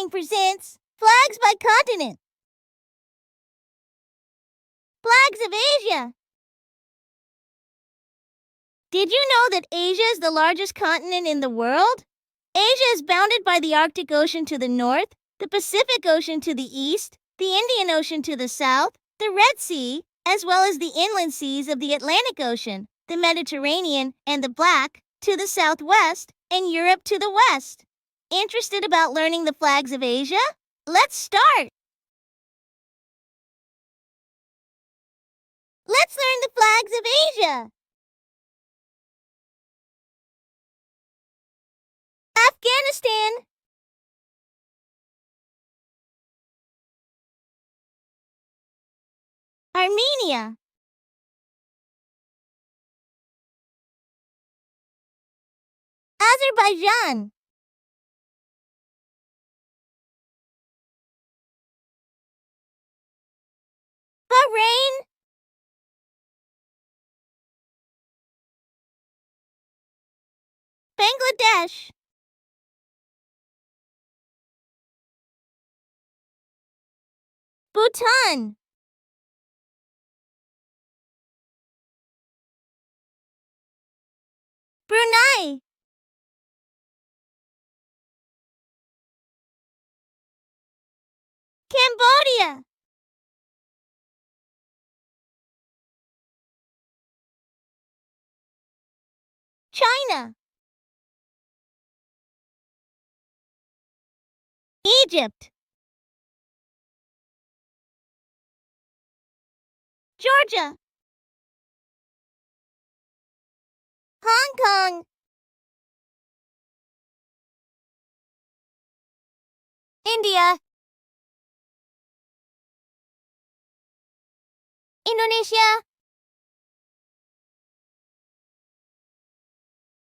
Broadcasting presents Flags by Continent. Flags of Asia. Did you know that Asia is the largest continent in the world? Asia is bounded by the Arctic Ocean to the north, the Pacific Ocean to the east, the Indian Ocean to the south, the Red Sea, as well as the inland seas of the Atlantic Ocean, the Mediterranean, and the Black to the southwest, and Europe to the west. Interested about learning the flags of Asia? Let's start! Let's learn the flags of Asia. Afghanistan, Armenia, Azerbaijan, Bahrain, Bangladesh, Bhutan, Brunei, Cambodia, China, Egypt, Georgia, Hong Kong, India, Indonesia,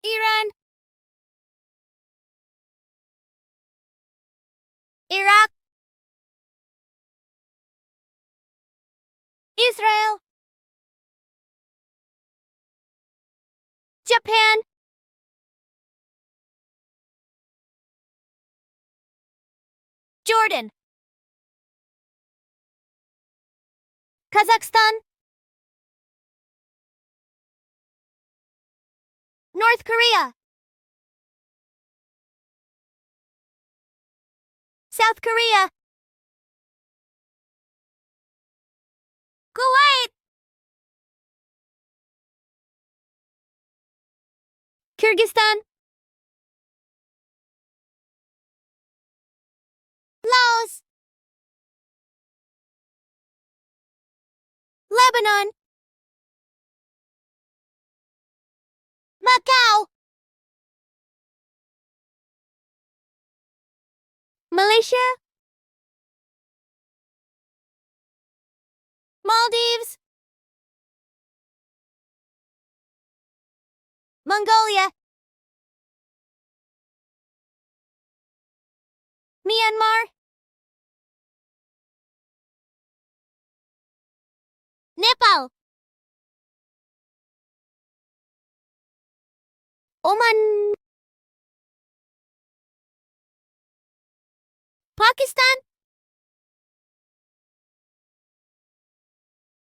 Iran, Iraq, Israel, Japan, Jordan, Kazakhstan, North Korea, South Korea, Kuwait, Kyrgyzstan, Laos, Lebanon, Macau, Malaysia, Maldives, Mongolia, Myanmar, Nepal, Oman, Pakistan,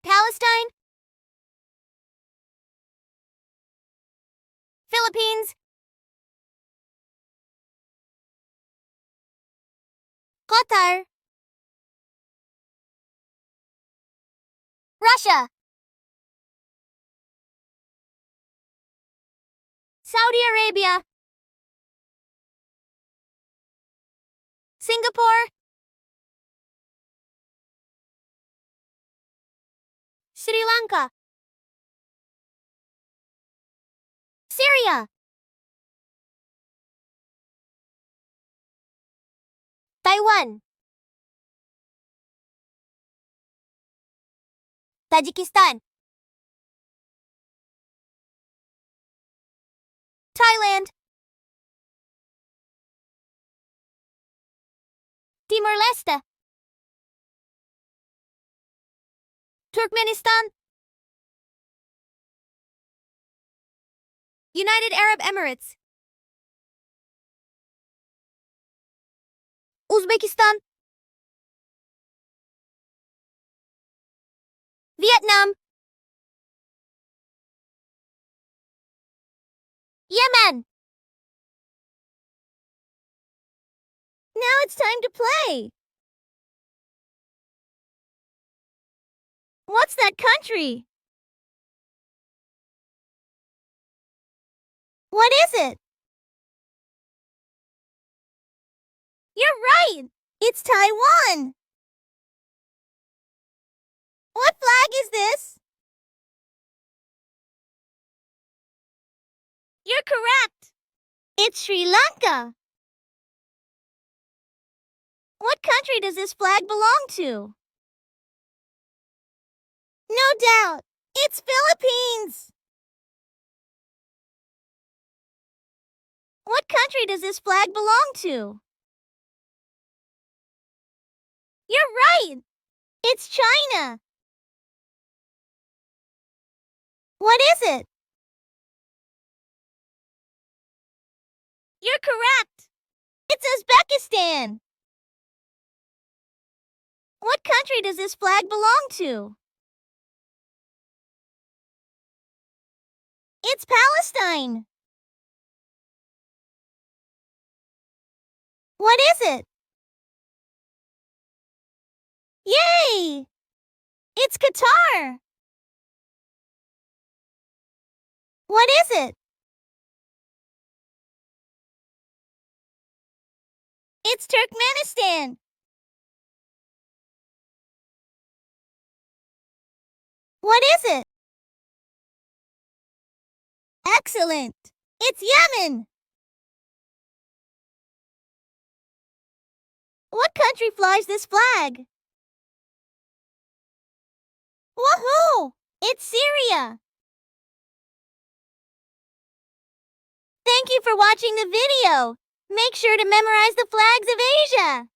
Palestine, Philippines, Qatar, Russia, Saudi Arabia, Singapore, Sri Lanka, Syria, Taiwan, Tajikistan, Thailand, Timor-Leste, Turkmenistan, United Arab Emirates, Uzbekistan, Vietnam, Yemen. Now it's time to play. What's that country? What is it? You're right. It's Taiwan. What flag is this? You're correct. It's Sri Lanka. What country does this flag belong to? No doubt. It's Philippines. What country does this flag belong to? You're right. It's China. What is it? You're correct. It's Uzbekistan. What country does this flag belong to? It's Palestine. What is it? Yay! It's Qatar. What is it? It's Turkmenistan. What is it? Excellent. It's Yemen. What country flies this flag? Woohoo! It's Syria. Thank you for watching the video. Make sure to memorize the flags of Asia.